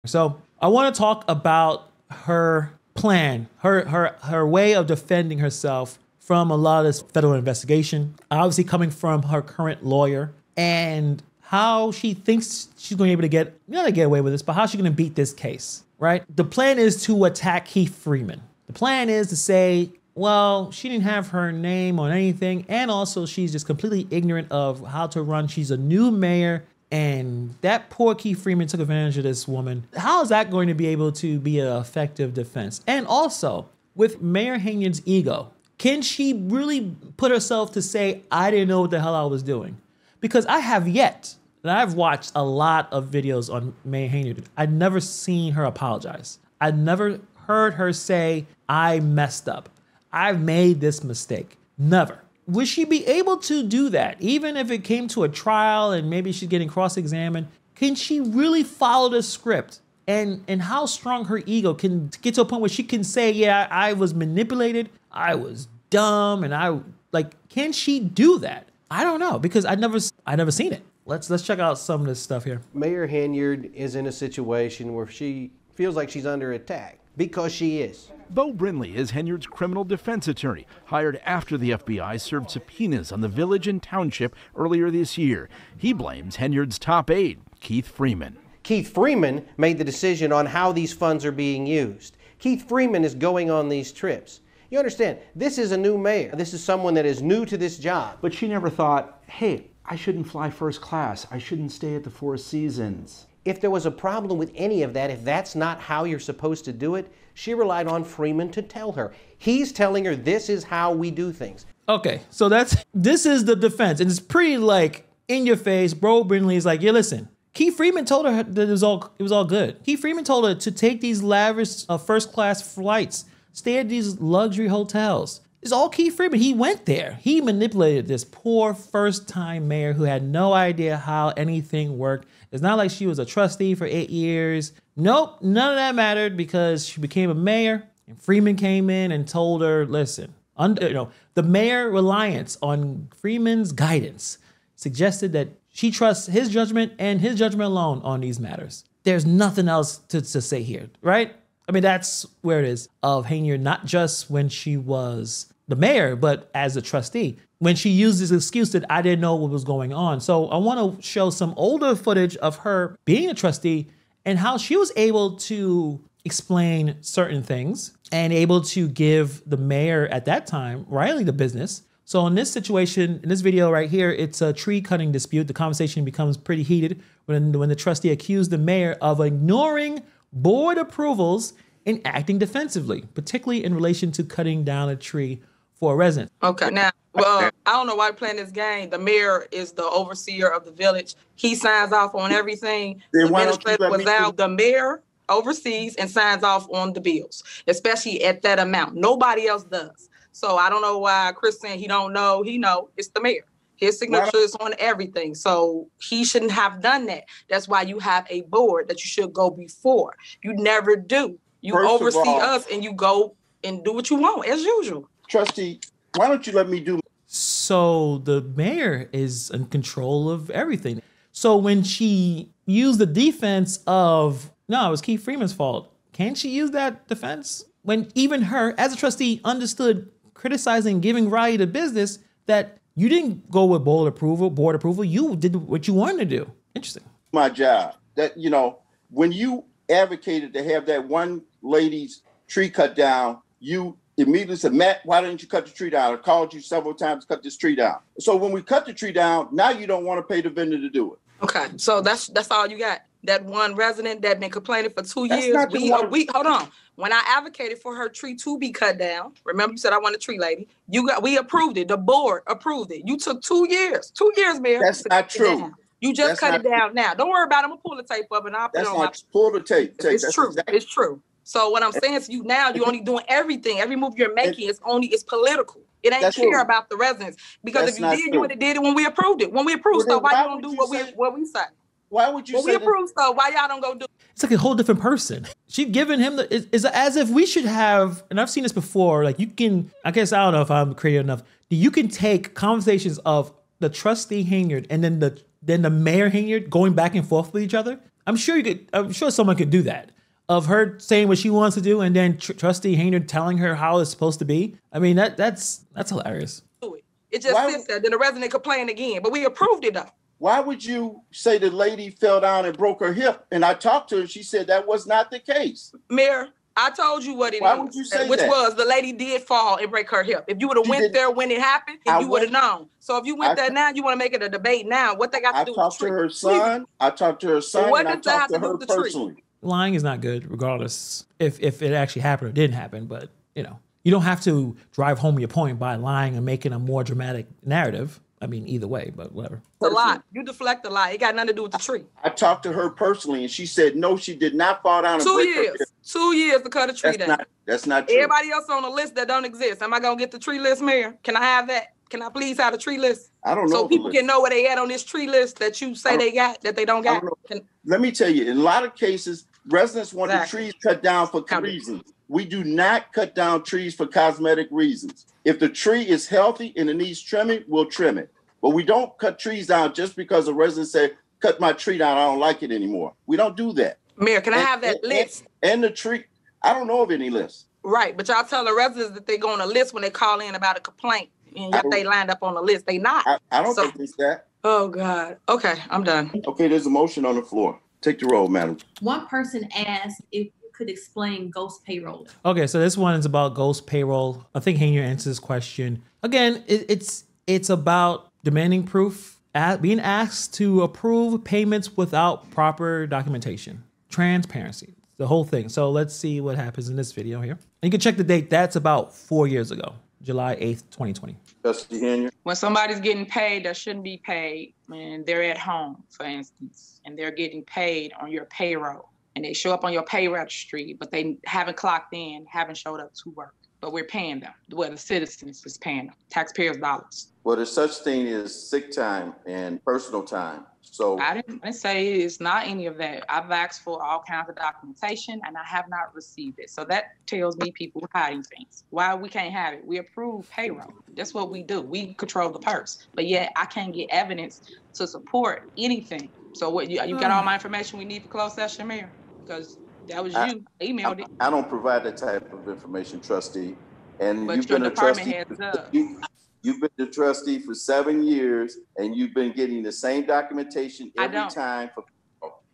So I want to talk about her plan, her way of defending herself from a lot of this federal investigation, obviously coming from her current lawyer, and how she thinks she's going to be able to get away with this, but how she's going to beat this case, right? The plan is to attack Keith Freeman. The plan is to say, well, she didn't have her name on anything, and also she's just completely ignorant of how to run. She's a new mayor, and that poor Keith Freeman took advantage of this woman. How is that going to be able to be an effective defense? And also, with Mayor Henyard's ego, can she really put herself to say, I didn't know what the hell I was doing? Because I have yet, and I've watched a lot of videos on Mayor Henyard, I've never seen her apologize. I've never heard her say, I messed up. I've made this mistake. Never. Would she be able to do that? Even if it came to a trial and maybe she's getting cross-examined, can she really follow the script? And how strong her ego can get to a point where she can say, yeah, I was manipulated, I was dumb, and can she do that? I don't know, because I never seen it. Let's check out some of this stuff here. Mayor Henyard is in a situation where she feels like she's under attack, because she is. Bo Brinley is Henyard's criminal defense attorney, hired after the FBI served subpoenas on the village and township earlier this year. He blames Henyard's top aide, Keith Freeman. Keith Freeman made the decision on how these funds are being used. Keith Freeman is going on these trips. You understand, this is a new mayor. This is someone that is new to this job. But she never thought, hey, I shouldn't fly first class. I shouldn't stay at the Four Seasons. If there was a problem with any of that, if that's not how you're supposed to do it, she relied on Freeman to tell her. He's telling her this is how we do things. Okay, so this is the defense. And it's pretty in your face. Bro Brinley is like, yeah, listen. Keith Freeman told her that it was all good. Keith Freeman told her to take these lavish first class flights, stay at these luxury hotels. It's all Keith Freeman. He went there. He manipulated this poor first-time mayor who had no idea how anything worked. It's not like she was a trustee for 8 years. Nope, none of that mattered because she became a mayor and Freeman came in and told her, listen, the mayor reliance on Freeman's guidance suggested that she trusts his judgment and his judgment alone on these matters. There's nothing else to say here, right? I mean, that's where it is of Henyard, not just when she was the mayor, but as a trustee. When she used this excuse that I didn't know what was going on. So I want to show some older footage of her being a trustee and how she was able to explain certain things and able to give the mayor at that time, Riley, the business. So in this situation, in this video right here, it's a tree cutting dispute. The conversation becomes pretty heated when the trustee accused the mayor of ignoring board approvals and acting defensively, particularly in relation to cutting down a tree for a resident. Okay, now, I don't know why you're playing this game. The mayor is the overseer of the village. He signs off on everything. The administrator was out. The mayor oversees and signs off on the bills, especially at that amount. Nobody else does. So I don't know why Chris saying he don't know. He know it's the mayor. His signature is on everything. So he shouldn't have done that. That's why you have a board that you should go before. You never do. You oversee us and you go and do what you want as usual. Trustee, why don't you let me do? So the mayor is in control of everything. So when she used the defense of, no, it was Keith Freeman's fault, can she use that defense? When even her, as a trustee, understood criticizing, giving Riley the business that you didn't go with board approval. You did what you wanted to do. Interesting. My job. That, when you advocated to have that one lady's tree cut down, you immediately said, Matt, why didn't you cut the tree down? I called you several times to cut this tree down. So when we cut the tree down, now you don't want to pay the vendor to do it. Okay, so that's all you got. That one resident that been complaining for 2 years. Hold on. When I advocated for her tree to be cut down, remember you said I want a tree lady. We approved it. The board approved it. You took 2 years. 2 years, Mayor. That's not true. You just cut it down now. Don't worry about it. I'm gonna pull the tape up and I'll put it on. Pull the tape. It's true. It's true. So what I'm saying to you now, you're only doing everything. Every move you're making is political. It ain't care about the residents. Because if you did, you would have did it when we approved it. When we approved stuff, why you don't do what we say? Why would you when we approve stuff, why y'all don't go do it? It's like a whole different person. She's given him it's as if we should have, and I've seen this before, like you can, I guess, I don't know if I'm creative enough, you can take conversations of the trustee Henyard and then the mayor Henyard going back and forth with each other. I'm sure someone could do that. Of her saying what she wants to do and then Trustee Henyard telling her how it's supposed to be. I mean, that's hilarious. It just sits there. Then the resident complained again, but we approved it though. Why would you say the lady fell down and broke her hip? And I talked to her and she said that was not the case. Mayor, I told you what it is. Why would you say which that? was the lady did fall and break her hip. If you would have went there when it happened, you would have known. So if you went there now, you want to make it a debate now. What they got to do with the tree? I talked to her son. What and does that have I to do talked with to the her tree? personally. Lying is not good, regardless if it actually happened or didn't happen. But, you know, you don't have to drive home your point by lying and making a more dramatic narrative. I mean, either way, but whatever. The lie. You deflect the lie. It got nothing to do with the tree. I talked to her personally, and she said, no, she did not fall down and break her hip. 2 years to cut a tree down. That's not true. Everybody else on the list that don't exist. Am I going to get the tree list, Mayor? Can I have that? Can I please have the tree list? I don't know. So people can know where they at on this tree list that you say they got, that they don't got. Let me tell you, in a lot of cases, residents want the trees cut down for reasons. We do not cut down trees for cosmetic reasons. If the tree is healthy and it needs trimming, we'll trim it. But we don't cut trees down just because a resident said, cut my tree down, I don't like it anymore. We don't do that. Mayor, can I have that list? And the tree, I don't know of any list. Right, but y'all tell the residents that they go on a list when they call in about a complaint, and yet they lined up on the list. They not. I don't think it's that. Oh, God. Okay, I'm done. Okay, there's a motion on the floor. Take the roll, madam. One person asked if you could explain ghost payroll. Okay, so this one is about ghost payroll. I think Henyard answers this question. Again, it's about demanding proof, being asked to approve payments without proper documentation, transparency, the whole thing. So let's see what happens in this video here. And you can check the date. That's about 4 years ago, July 8th, 2020. Trustee Henyard. When somebody's getting paid that shouldn't be paid, when they're at home, for instance, and they're getting paid on your payroll, and they show up on your pay registry, but they haven't clocked in, haven't showed up to work, but we're paying them. Well, the citizens is paying them, taxpayers' dollars. Well, there's such thing as sick time and personal time. So I didn't say it's not any of that. I've asked for all kinds of documentation and I have not received it. So that tells me people are hiding things. Why we can't have it? We approve payroll. That's what we do. We control the purse. But yet I can't get evidence to support anything. So what you got all my information we need for closed session, Mayor? Because that was you emailed it. I don't provide that type of information, trustee. And but you've your been a department trustee. has You've been the trustee for 7 years, and you've been getting the same documentation every time.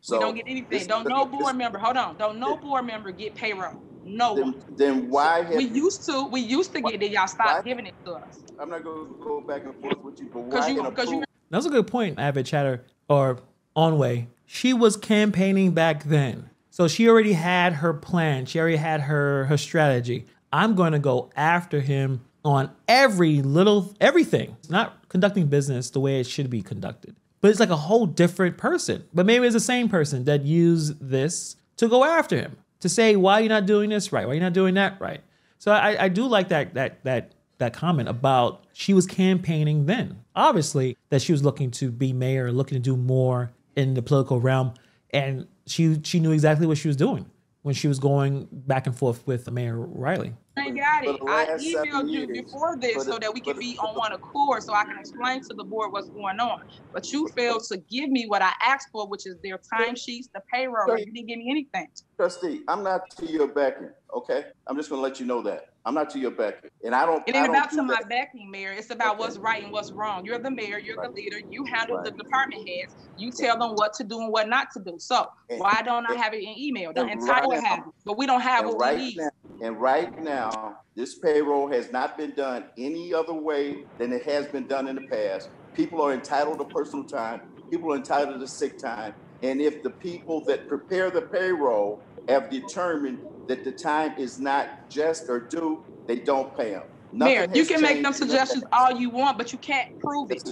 So we don't get anything. Don't no board member. Hold on. Don't no board member get payroll. No one. Then why have we used to get it. Y'all stopped giving it to us. I'm not going to go back and forth with you, but why? That's a good point, Avid Chatter or Onway. She was campaigning back then, so she already had her plan. She already had her strategy. I'm going to go after him on everything. It's not conducting business the way it should be conducted. But it's like a whole different person. But maybe it's the same person that used this to go after him, to say, why are you not doing this right? Why are you not doing that right? So I do like that comment about she was campaigning then. Obviously, that she was looking to be mayor, looking to do more in the political realm. And she knew exactly what she was doing when she was going back and forth with Mayor Riley. I got it. I emailed you before this so that we could be on one accord so I can explain to the board what's going on. But you failed to give me what I asked for, which is their timesheets, the payroll. You didn't give me anything. Trustee, I'm not to your backing, okay? I'm just going to let you know that. I'm not to your backing. And I don't. It ain't about to my backing, Mayor. It's about what's right and what's wrong. You're the mayor. You're the leader. You handle the department heads. You tell them what to do and what not to do. So why don't I have it in email? The entire have it, but we don't have what we need. And right now, this payroll has not been done any other way than it has been done in the past. People are entitled to personal time. People are entitled to sick time. And if the people that prepare the payroll have determined that the time is not just or due, they don't pay them. Mayor, you can make them suggestions all you want, but you can't prove it.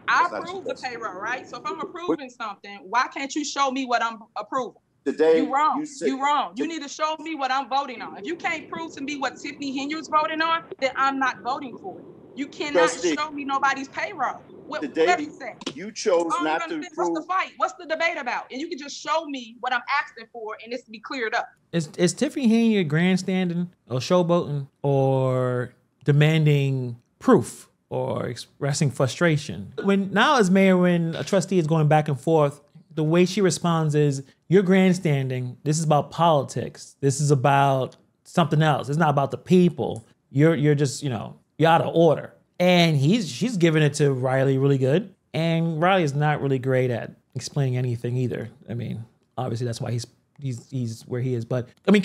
I approve the payroll, right? So if I'm approving something, why can't you show me what I'm approving? Today, you're wrong. You're wrong. You need to show me what I'm voting on. If you can't prove to me what Tiffany Henyard's voting on, then I'm not voting for it. You cannot show me nobody's payroll. Today, you chose not to prove. What's the fight? What's the debate about? And you can just show me what I'm asking for, and it's to be cleared up. Is Tiffany Henyard grandstanding or showboating or demanding proof or expressing frustration? When now as mayor, when a trustee is going back and forth, the way she responds is, you're grandstanding. This is about politics. This is about something else. It's not about the people. You're just, you're out of order. And she's giving it to Riley really good. And Riley is not really great at explaining anything either. I mean, obviously that's why he's where he is. But I mean,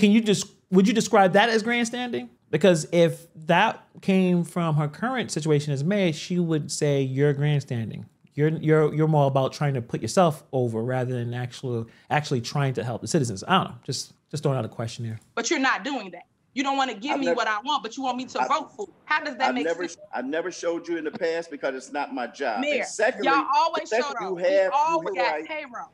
would you describe that as grandstanding? Because if that came from her current situation as mayor, she would say you're grandstanding. You're more about trying to put yourself over rather than actually trying to help the citizens. I don't know. Just throwing out a question there. But you're not doing that. You don't want to give me what I want, but you want me to vote for. How does that make sense? I never showed you in the past because it's not my job. Mayor, secondly, y'all always showed up. We always got payroll.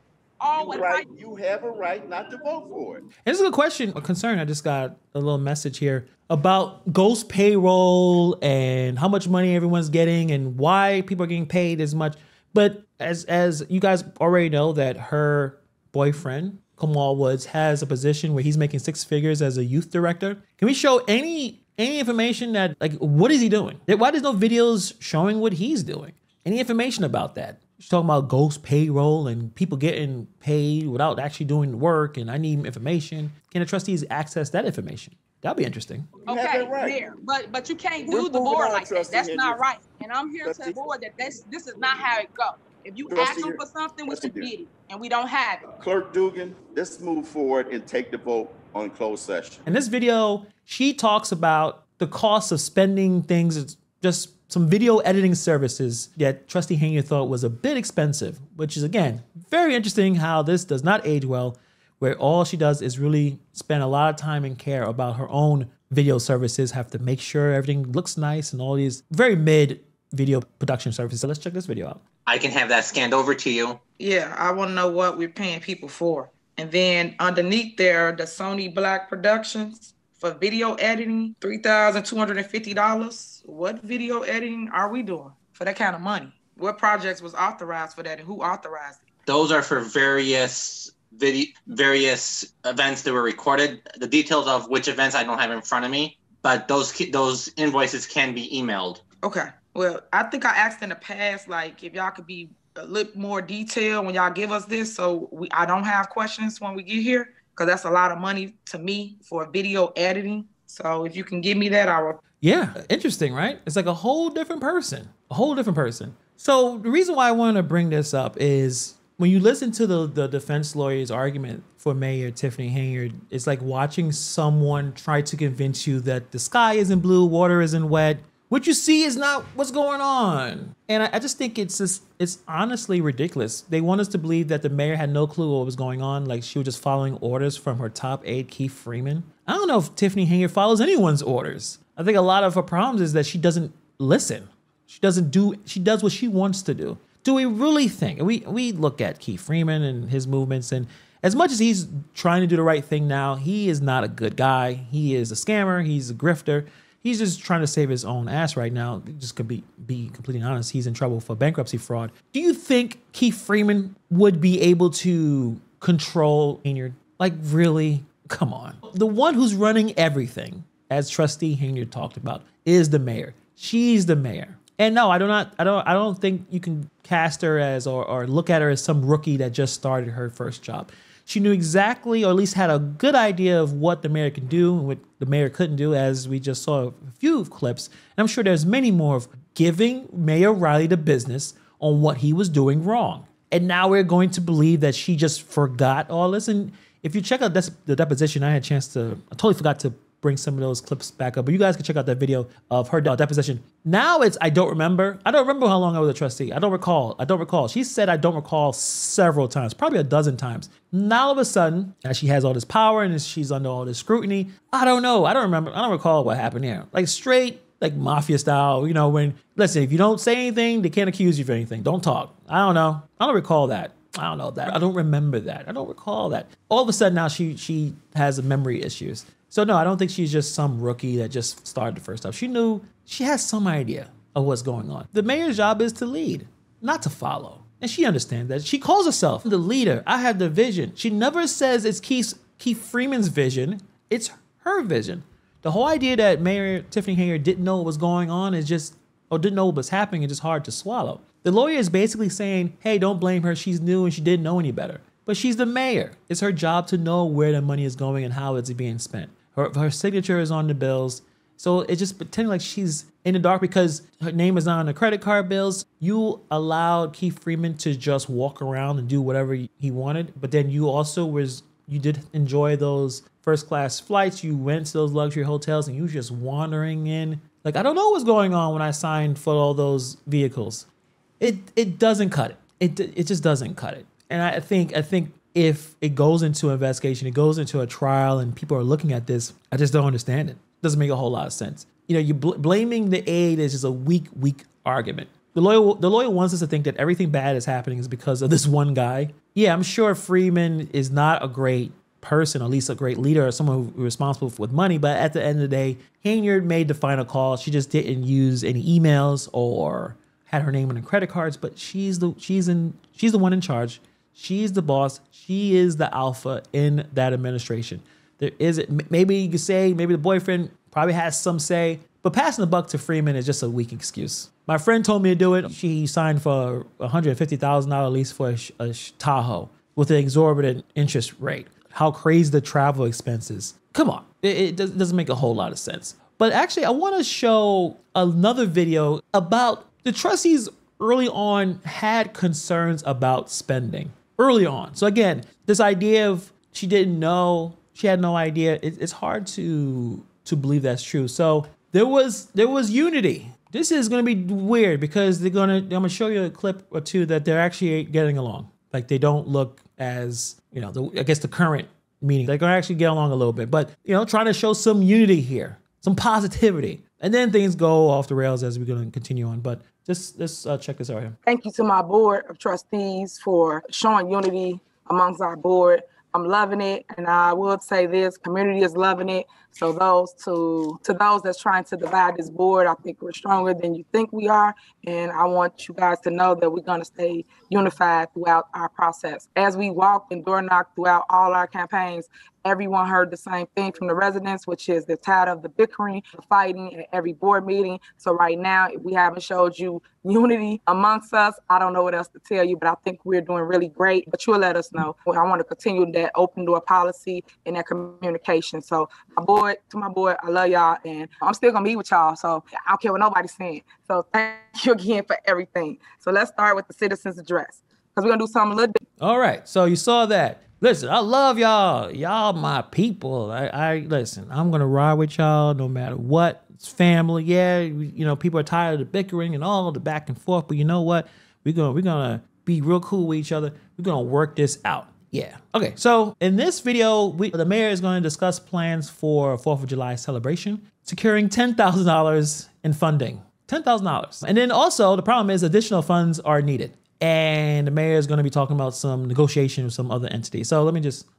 You have a right not to vote for it. And this is a good question, a concern. I just got a little message here about ghost payroll and how much money everyone's getting and why people are getting paid as much. But as you guys already know, that her boyfriend, Kamal Woods, has a position where he's making 6 figures as a youth director. Can we show any information that, like, what is he doing? Why there's no videos showing what he's doing? Any information about that? She's talking about ghost payroll and people getting paid without actually doing the work, and I need information. Can the trustees access that information? That'd be interesting. Okay, there, but you can't do the board like that. That's not right. And I'm here to the board that this is not how it goes. If you ask them for something, we should get it, and we don't have it. Clerk Dugan, let's move forward and take the vote on closed session. In this video, she talks about the cost of spending things, just some video editing services that Trustee Henyard thought was a bit expensive, which is, again, very interesting how this does not age well, where all she does is really spend a lot of time and care about her own video services, have to make sure everything looks nice and all these very mid video production services. So let's check this video out. I can have that scanned over to you. Yeah, I want to know what we're paying people for. And then underneath there, the Sony Black Productions for video editing, $3,250. What video editing are we doing for that kind of money? What projects was authorized for that and who authorized it? Those are for various events that were recorded. The details of which events I don't have in front of me, but those invoices can be emailed. Okay. Well, I think I asked in the past, like, if y'all could be a little more detailed when y'all give us this, so I don't have questions when we get here, because that's a lot of money to me for video editing. So if you can give me that, I will. Yeah, interesting, right? It's like a whole different person, So the reason why I want to bring this up is when you listen to the defense lawyer's argument for Mayor Tiffany Henyard, it's like watching someone try to convince you that the sky isn't blue, water isn't wet. What you see is not what's going on. And I just think it's honestly ridiculous. They want us to believe that the mayor had no clue what was going on, like she was just following orders from her top aide, Keith Freeman. I don't know if Tiffany Henyard follows anyone's orders. I think a lot of her problems is that she doesn't listen. She does what she wants to do. Do we really think, and we look at Keith Freeman and his movements, and as much as he's trying to do the right thing now, he is not a good guy. He is a scammer, he's a grifter. He's just trying to save his own ass right now. Just could be completely honest. He's in trouble for bankruptcy fraud. Do you think Keith Freeman would be able to control Henyard? Like, really? Come on. The one who's running everything, as Trustee Henyard talked about, is the mayor. She's the mayor. And no, I don't think you can cast her as or look at her as some rookie that just started her first job. She knew exactly, or at least had a good idea of what the mayor could do and what the mayor couldn't do, as we just saw a few clips. And I'm sure there's many more of giving Mayor Riley the business on what he was doing wrong. And now we're going to believe that she just forgot all this. And if you check out the deposition, I totally forgot to bring some of those clips back up, but you guys can check out that video of her deposition. Now it's, I don't remember how long I was a trustee. I don't recall. She said, I don't recall several times, probably a dozen times. Now all of a sudden, as she has all this power and she's under all this scrutiny, I don't know. I don't remember. I don't recall what happened here. Like straight, like mafia style, when, listen, if you don't say anything, they can't accuse you of anything. Don't talk. I don't know. I don't recall that. I don't know that. I don't remember that. I don't recall that. All of a sudden now she has memory issues. So no, I don't think she's just some rookie that just started the first time. She has some idea of what's going on. The mayor's job is to lead, not to follow. And she understands that. She calls herself the leader. I have the vision. She never says it's Keith Freeman's vision. It's her vision. The whole idea that Mayor Tiffany Henyard didn't know what was going on is just or didn't know what was happening and just hard to swallow. The lawyer is basically saying, hey, don't blame her. She's new and she didn't know any better. But she's the mayor. It's her job to know where the money is going and how it's being spent. Her signature is on the bills. So it's just pretending like she's in the dark because her name is not on the credit card bills. You allowed Keith Freeman to just walk around and do whatever he wanted. But then you also you did enjoy those first class flights. You went to those luxury hotels and you were just wandering in. Like, I don't know what's going on when I signed for all those vehicles. It doesn't cut it. It just doesn't cut it. And I think if it goes into an investigation, it goes into a trial and people are looking at this, I just don't understand it. Doesn't make a whole lot of sense. You know, you blaming the aide is just a weak argument. The lawyer wants us to think that everything bad is happening is because of this one guy. Yeah, I'm sure Freeman is not a great person, or at least a great leader or someone who's responsible with money. But at the end of the day, Henyard made the final call. She just didn't use any emails or had her name on the credit cards. But she's the one in charge. She's the boss. She is the alpha in that administration. Maybe you could say, maybe the boyfriend probably has some say, but passing the buck to Freeman is just a weak excuse. My friend told me to do it. She signed for a $150,000 lease for a Tahoe with an exorbitant interest rate. How crazy the travel expenses. Come on, it doesn't make a whole lot of sense. But actually, I want to show another video about the trustees early on had concerns about spending early on. So again, this idea of she didn't know, she had no idea. It's hard to believe that's true. So there was unity. This is going to be weird because I'm going to show you a clip or two that they're actually getting along. Like they don't look as, I guess the current meeting. They're going to actually get along a little bit, but trying to show some unity here, some positivity. And then things go off the rails as we're going to continue on. But let's check this out here. Thank you to my board of trustees for showing unity amongst our board. I'm loving it, and I will say this: community is loving it. So to those that's trying to divide this board, I think we're stronger than you think we are, and I want you guys to know that we're going to stay unified throughout our process. As we walked and door knocked throughout all our campaigns, everyone heard the same thing from the residents, which is they're tired of the bickering, the fighting at every board meeting. So right now, if we haven't showed you unity amongst us, I don't know what else to tell you, but I think we're doing really great. But you'll let us know. I want to continue that open door policy and that communication. So to my board, I love y'all, and I'm still gonna be with y'all. So I don't care what nobody's saying. So thank you again for everything. So let's start with the citizens address because we're gonna do something a little different. All right. So you saw that. Listen, I love y'all. Y'all my people. I listen, I'm going to ride with y'all no matter what. It's family. Yeah, people are tired of the bickering and all of the back and forth, but you know what? We're going to be real cool with each other. We're going to work this out. Yeah. Okay. So in this video, the mayor is going to discuss plans for 4th of July celebration, securing $10,000 in funding. $10,000. And then also the problem is additional funds are needed. And the mayor is going to be talking about some negotiation with some other entity. So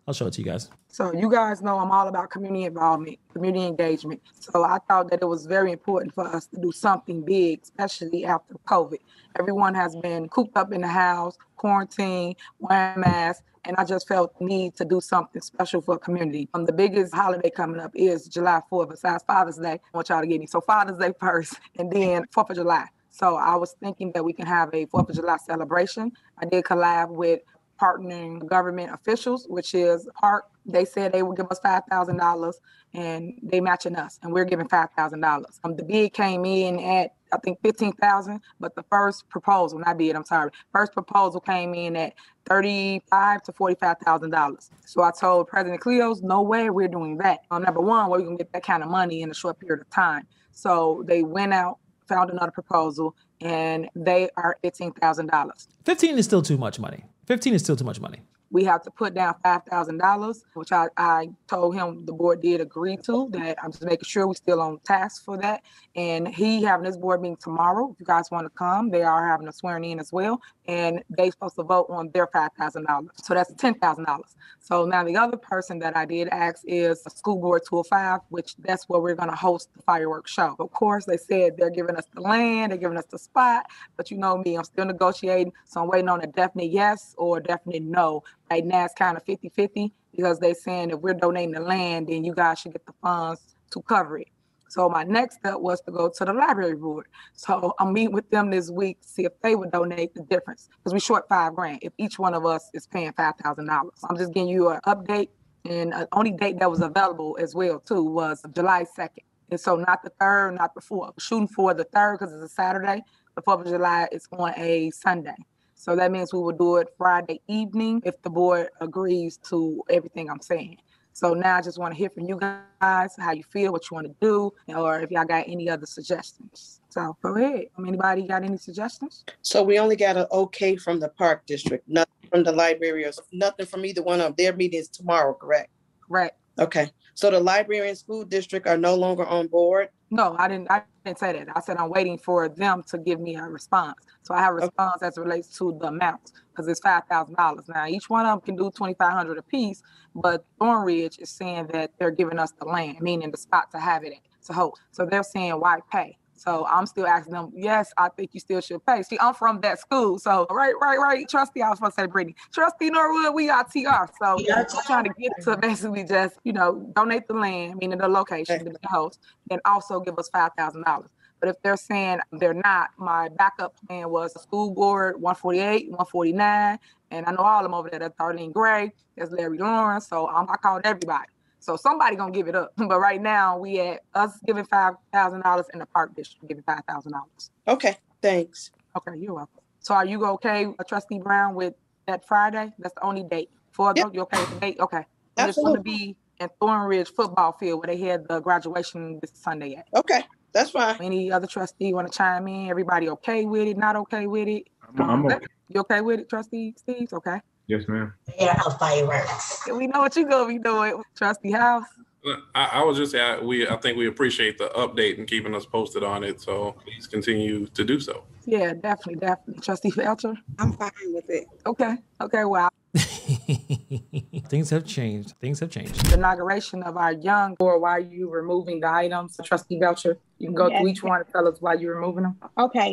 I'll show it to you guys. So you guys know I'm all about community involvement, community engagement. So I thought that it was very important for us to do something big, especially after COVID. Everyone has been cooped up in the house, quarantined, wearing masks, and I just felt the need to do something special for a community. The biggest holiday coming up is July 4th, besides Father's Day. I want y'all to get me. So Father's Day first, and then 4th of July. So I was thinking that we can have a 4th of July celebration. I did collab with partnering government officials, which is Park. They said they would give us $5,000 and they matching us, and we're giving $5,000. The bid came in at, I think, $15,000, but the first proposal came in at $35,000 to $45,000. So I told President Cleos, no way we're doing that. Number one, where we can get that kind of money in a short period of time. So they went out, found another proposal, and they are $15,000. 15 is still too much money. 15 is still too much money. We have to put down $5,000, which I told him the board did agree to, that I'm just making sure we're still on task for that. And he having his board meeting tomorrow. If you guys want to come, they are having a swearing in as well. And they supposed to vote on their $5,000. So that's $10,000. So now the other person that I did ask is School Board 205, which that's where we're going to host the fireworks show. Of course, they said they're giving us the land, they're giving us the spot, but you know me, I'm still negotiating. So I'm waiting on a definite yes or a definite no. Right now it's kind of 50-50 because they're saying if we're donating the land, then you guys should get the funds to cover it. So my next step was to go to the library board. So I'm meeting with them this week to see if they would donate the difference, because we short $5,000 if each one of us is paying $5,000. I'm just giving you an update, and the only date that was available as well too was July 2nd. And so not the 3rd, not the 4th. Shooting for the 3rd because it's a Saturday. The 4th of July is on a Sunday. So that means we will do it Friday evening if the board agrees to everything I'm saying. So now I just want to hear from you guys, how you feel, what you want to do, or if y'all got any other suggestions. So go ahead. Anybody got any suggestions? So we only got an okay from the park district, nothing from the library, or nothing from either one of them. Their meeting is tomorrow, correct? Correct. Okay. So the library and school district are no longer on board? No, I didn't say that. I said I'm waiting for them to give me a response. So I have a response as it relates to the amounts, because it's $5,000. Now, each one of them can do $2,500 a piece, but Thornridge is saying that they're giving us the land, meaning the spot to have it at, to hold. So they're saying, why pay? So I'm still asking them, yes, I think you still should pay. See, I'm from that school. So, right. Trustee, I was supposed to say Brittany. Trustee Norwood, we are TR. So I'm trying to get to basically just, donate the land, meaning the location, the host, and also give us $5,000. But if they're saying they're not, my backup plan was the school board, 148, 149, and I know all of them over there. That's Darlene Gray, there's Larry Lawrence. So I called everybody. So somebody gonna give it up. But right now we at us giving $5,000 and the park district giving $5,000. Okay, thanks. Okay, you're welcome. So are you okay, Trustee Brown, with that Friday? That's the only date. You okay with the date? Okay. And it's gonna be in Thornridge football field where they had the graduation this Sunday at. Okay, that's fine. Any other trustee want to chime in? Everybody okay with it? Not okay with it? I'm okay. You okay with it, Trustee Steve? Okay. Yes, ma'am. Yeah, fireworks. We know what you're gonna be doing, Trustee House. I was just saying, I think we appreciate the update and keeping us posted on it. So please continue to do so. Yeah, definitely. Trustee Felcher? I'm fine with it. Okay, well. Things have changed. The inauguration of our young board, why you removing the items. Trustee Belcher, you can go through each one and tell us why you're removing them. Okay.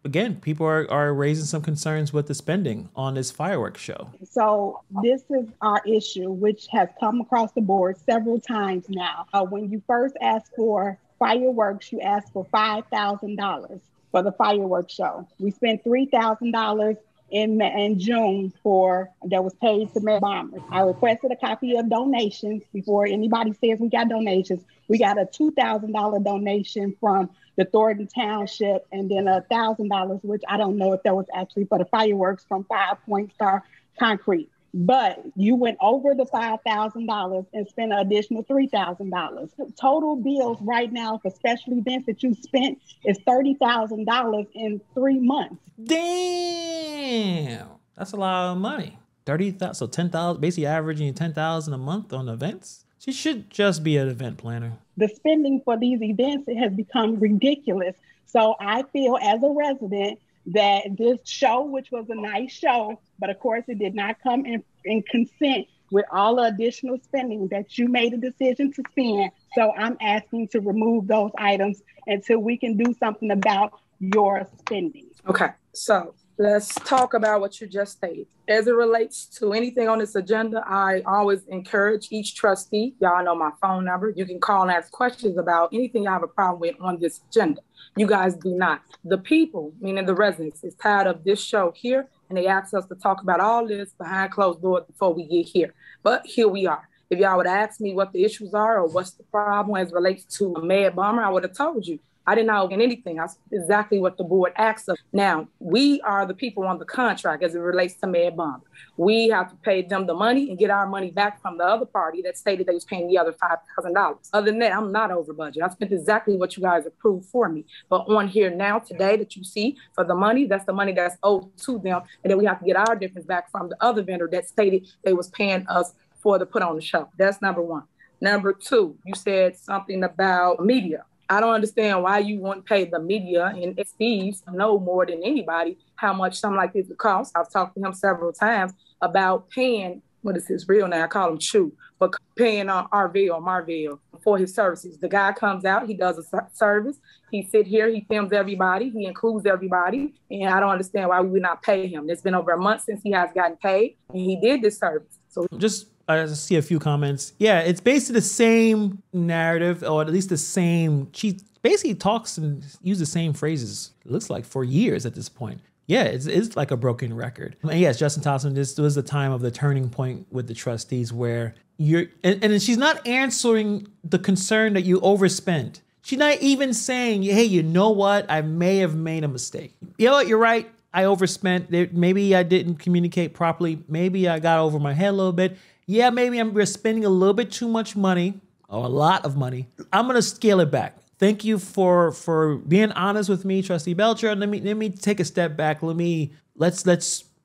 Again, people are raising some concerns with the spending on this fireworks show. So this is our issue, which has come across the board several times now. When you first asked for fireworks, you asked for $5,000 for the fireworks show. We spent $3,000 in June that was paid to Mayor Bombers. I requested a copy of donations before anybody says we got donations. We got a $2,000 donation from the Thornton Township, and then $1,000, which I don't know if that was actually for the fireworks, from 5 Point Star Concrete. But you went over the $5,000 and spent an additional $3,000. Total bills right now for special events that you spent is $30,000 in 3 months. Damn, that's a lot of money. 30,000, so 10,000, basically averaging 10,000 a month on events. She should just be an event planner. The spending for these events, it has become ridiculous. So I feel as a resident that this show, which was a nice show, but of course it did not come in consent with all the additional spending that you made a decision to spend. So I'm asking to remove those items until we can do something about your spending. Okay, so let's talk about what you just stated. As it relates to anything on this agenda, I always encourage each trustee, y'all know my phone number, you can call and ask questions about anything you have a problem with on this agenda. You guys do not. The people, meaning the residents, is tired of this show here, and they asked us to talk about all this behind closed doors before we get here. But here we are. If y'all would ask me what the issues are or what's the problem as it relates to a Mad Bomber, I would have told you. I did not get anything. That's exactly what the board asked us. Now, we are the people on the contract as it relates to Mad Bomber. We have to pay them the money and get our money back from the other party that stated they was paying the other $5,000. Other than that, I'm not over budget. I spent exactly what you guys approved for me. But on here now, today, that you see for the money, that's the money that's owed to them. And then we have to get our difference back from the other vendor that stated they was paying us for to put on the show. That's number one. Number two, you said something about media. I don't understand why you won't pay the media, and Steve know more than anybody how much something like this would cost. I've talked to him several times about paying, what is his real name? I call him Chu, but paying Marville for his services. The guy comes out, he does a service, he sit here, he films everybody, he includes everybody, and I don't understand why we would not pay him. It's been over a month since he has gotten paid, and he did this service. So just I see a few comments. Yeah, it's basically the same narrative, or at least the same. She basically talks and uses the same phrases, it looks like, for years at this point. Yeah, it's like a broken record. And yes, Justin Thompson, this was the time of the turning point with the trustees where and she's not answering the concern that you overspent. She's not even saying, hey, you know what? I may have made a mistake. You know what? You're right. I overspent. Maybe I didn't communicate properly. Maybe I got over my head a little bit. Yeah, maybe we're spending a little bit too much money, or a lot of money. I'm gonna scale it back. Thank you for being honest with me, Trustee Belcher. Let me take a step back. Let's be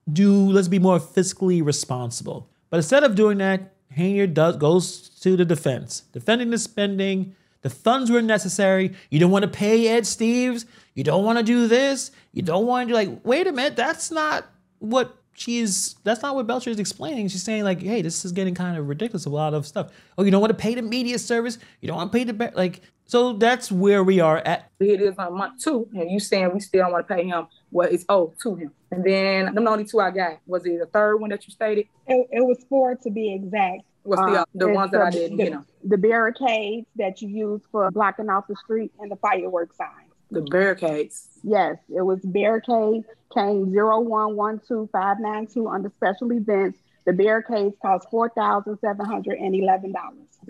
more fiscally responsible. But instead of doing that, Henyard goes to the defense, defending the spending. The funds were necessary. You don't want to pay Ed Steves. You don't want to do this. You don't want to do, like, wait a minute. That's not what Belcher is explaining. She's saying, like, hey, this is getting kind of ridiculous, a lot of stuff. Oh, you don't want to pay the media service. You don't want to pay the, like, so that's where we are at. It is on month 2, and you saying we still don't want to pay him what is owed to him. And then the only 2 I got. Was it the third one that you stated? It was 4 to be exact. What's the ones that I didn't, the barricades that you use for blocking off the street and the fireworks signs. The barricades? Yes, it was barricades, came 0112592 under special events. The barricades cost $4,711.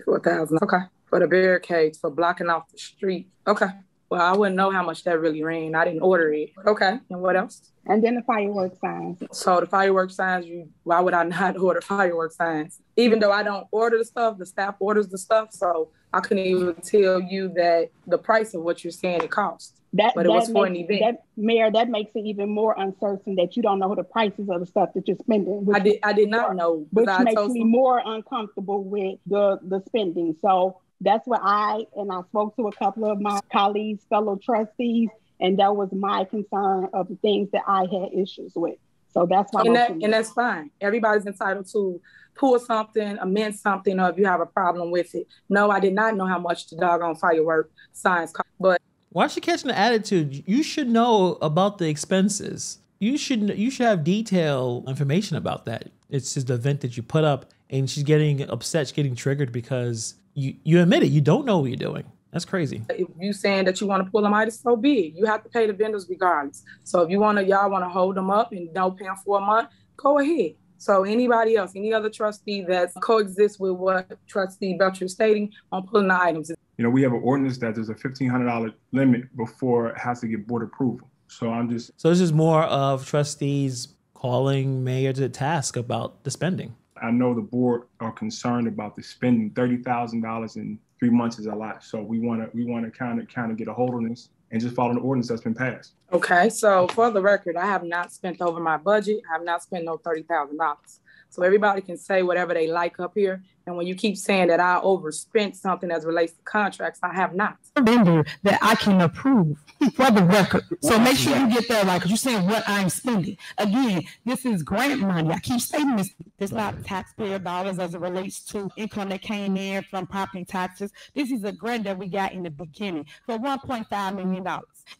$4,000, okay. For the barricades, for blocking off the street. Okay. Well, I wouldn't know how much that really ran. I didn't order it. Okay. And what else? And then the fireworks signs. So the fireworks signs, why would I not order fireworks signs? Even though I don't order the stuff, the staff orders the stuff. So I couldn't even tell you that the price of what you're saying it costs. But it was for an event. Mayor, that makes it even more uncertain that you don't know the prices of the stuff that you're spending. I did not know. Which makes me more uncomfortable with the spending. So that's what I spoke to a couple of my colleagues, fellow trustees, and that was my concern of the things that I had issues with. So that's why. And that's fine. Everybody's entitled to pull something, amend something, or if you have a problem with it. No, I did not know how much the doggone firework signs cost. But why is she catching the attitude? You should know about the expenses. You should have detailed information about that. It's just the event that you put up, and she's getting upset, she's getting triggered because you admit it. You don't know what you're doing. That's crazy. If you saying that you want to pull them out, it's so big. You have to pay the vendors regardless. So if y'all want to hold them up and don't pay them for a month, go ahead. So anybody else, any other trustee that coexists with what Trustee Belcher is stating on pulling the items. We have an ordinance that there's a $1,500 limit before it has to get board approval. So this is more of trustees calling mayor to task about the spending. I know the board are concerned about the spending. $30,000 in 3 months is a lot. So we want to kind of get a hold on this and just follow the ordinance that's been passed. Okay, so for the record, I have not spent over my budget. I have not spent no $30,000. So everybody can say whatever they like up here. And when you keep saying that I overspent something as relates to contracts, I have not. Vendor that I can approve for the record. So make sure you get that right, because you're saying what I'm spending. Again, this is grant money. I keep saying this. It's not taxpayer dollars as it relates to income that came in from property taxes. This is a grant that we got in the beginning for $1.5 million.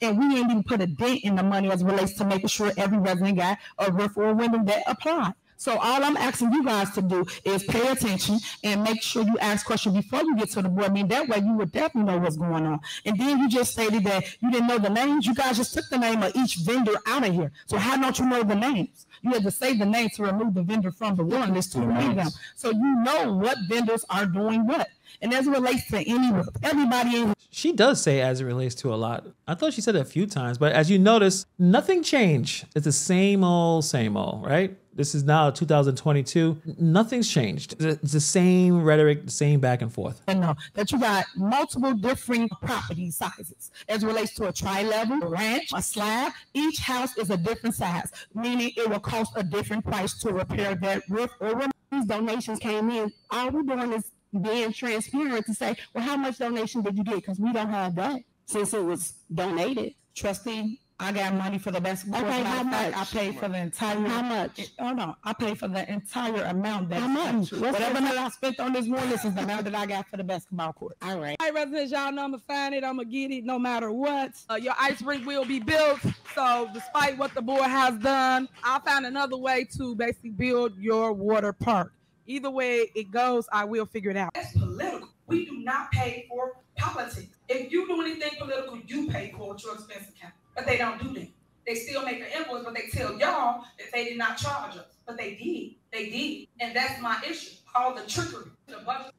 And we ain't even put a dent in the money as it relates to making sure every resident got a roof or a window that applied. So all I'm asking you guys to do is pay attention and make sure you ask questions before you get to the board. I mean, that way you would definitely know what's going on. And then you just stated that you didn't know the names. You guys just took the name of each vendor out of here. So how don't you know the names? You had to say the name to remove the vendor from the one list to remove them. So you know what vendors are doing what. And as it relates to everybody. She does say as it relates to a lot. I thought she said it a few times, but as you notice, nothing changed. It's the same old, right? This is now 2022. Nothing's changed. It's the same rhetoric, the same back and forth. And no, that you got multiple different property sizes as it relates to a tri-level, a ranch, a slab. Each house is a different size, meaning it will cost a different price to repair that roof or when these donations came in. All we're doing is being transparent to say, well, how much donation did you get? Because we don't have that since it was donated. Trustee, I got money for the basketball. Okay, how much? I paid for the entire. How much? I paid for the entire amount. How much? Whatever that I spent on this one, this is the amount that I got for the basketball court. All right. All right, residents, y'all know I'm gonna find it. I'm gonna get it no matter what. Your ice rink will be built. So despite what the board has done, I found another way to basically build your water park. Either way it goes, I will figure it out. That's political. We do not pay for politics. If you do anything political, you pay for your expense account. But they don't do that. They still make an invoice, but they tell y'all that they did not charge us. But they did. They did. And that's my issue. All the trickery. The budget.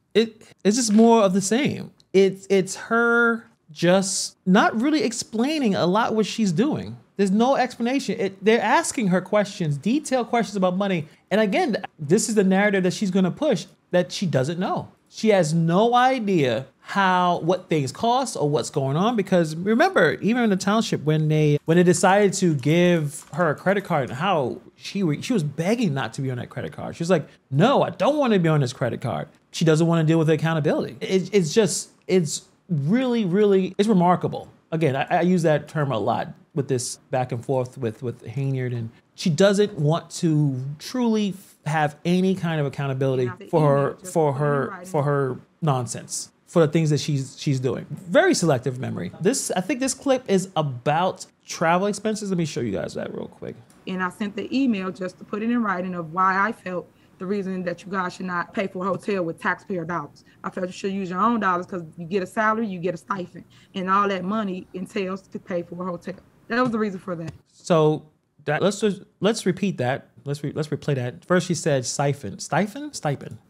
It's just more of the same. It's her just not really explaining a lot what she's doing. There's no explanation. They're asking her questions, detailed questions about money. And again, this is the narrative that she's going to push, that she doesn't know. She has no idea what things cost or what's going on, because remember, even in the township, when they decided to give her a credit card, how she was begging not to be on that credit card. She was like, no, I don't want to be on this credit card. She doesn't want to deal with the accountability. It's really, really, it's remarkable. Again, I use that term a lot with this back and forth with Henyard, and she doesn't want to truly have any kind of accountability for her nonsense, for the things that she's doing. Very selective memory. I think this clip is about travel expenses. Let me show you guys that real quick. And I sent the email just to put it in writing of why I felt the reason that you guys should not pay for a hotel with taxpayer dollars. I felt you should use your own dollars, because you get a salary, you get a stipend, and all that money entails to pay for a hotel. That was the reason for that. So let's repeat that. Let's replay that. First, she said stipend.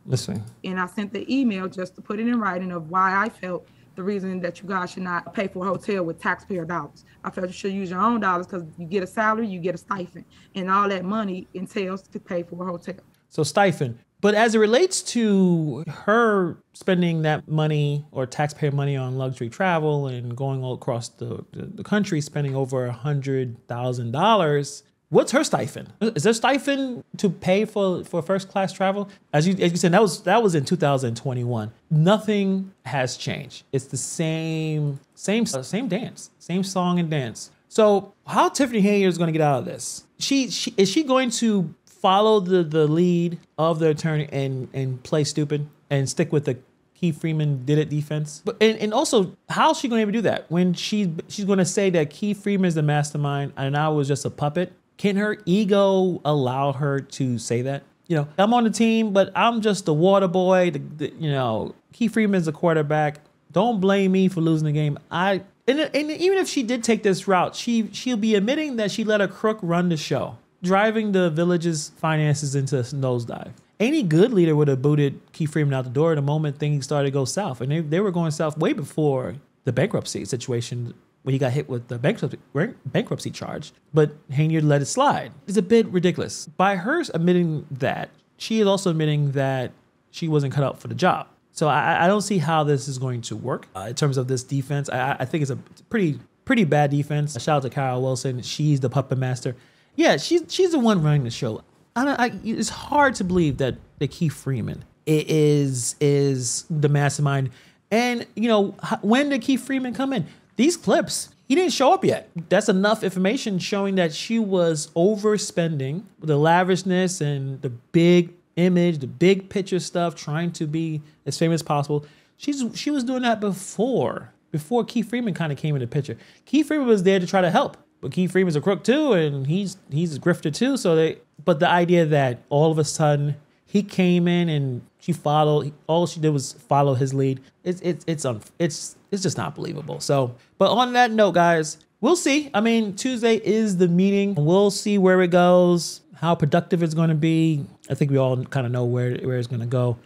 Listen. And I sent the email just to put it in writing of why I felt the reason that you guys should not pay for a hotel with taxpayer dollars. I felt you should use your own dollars, because you get a salary, you get a stipend, and all that money entails to pay for a hotel. So stipend. But as it relates to her spending that money or taxpayer money on luxury travel and going all across the country, spending over $100,000, what's her stipend? Is there stipend to pay for first class travel? As you said, that was in 2021. Nothing has changed. It's the same dance, same song and dance. So how Tiffany Henyard is going to get out of this? Is she going to follow the lead of the attorney and play stupid and stick with the Keith Freeman did it defense? But and also, how's she going to be able to do that when she's going to say that Keith Freeman is the mastermind and I was just a puppet? Can her ego allow her to say that? You know, I'm on the team, but I'm just the water boy. Keith Freeman's the quarterback. Don't blame me for losing the game. And even if she did take this route, she'll be admitting that she let a crook run the show, driving the village's finances into a nosedive. Any good leader would have booted Keith Freeman out the door the moment things started to go south. And they were going south way before the bankruptcy situation, when he got hit with the bankruptcy charge. But Henyard let it slide. It's a bit ridiculous. By her admitting that, she is also admitting that she wasn't cut out for the job. So I don't see how this is going to work in terms of this defense. I think it's a pretty bad defense. Shout out to Carol Wilson. She's the puppet master. Yeah, she's the one running the show. It's hard to believe that Keith Freeman is the mastermind. And, when did Keith Freeman come in? These clips, he didn't show up yet. That's enough information showing that she was overspending the lavishness and the big image, the big picture stuff, trying to be as famous as possible. She was doing that before Keith Freeman kind of came into the picture. Keith Freeman was there to try to help. But Keith Freeman's a crook too, and he's a grifter too. But the idea that all of a sudden he came in and all she did was follow his lead. It's just not believable. So, but on that note, guys, we'll see. I mean, Tuesday is the meeting. We'll see where it goes, how productive it's going to be. I think we all kind of know where it's going to go.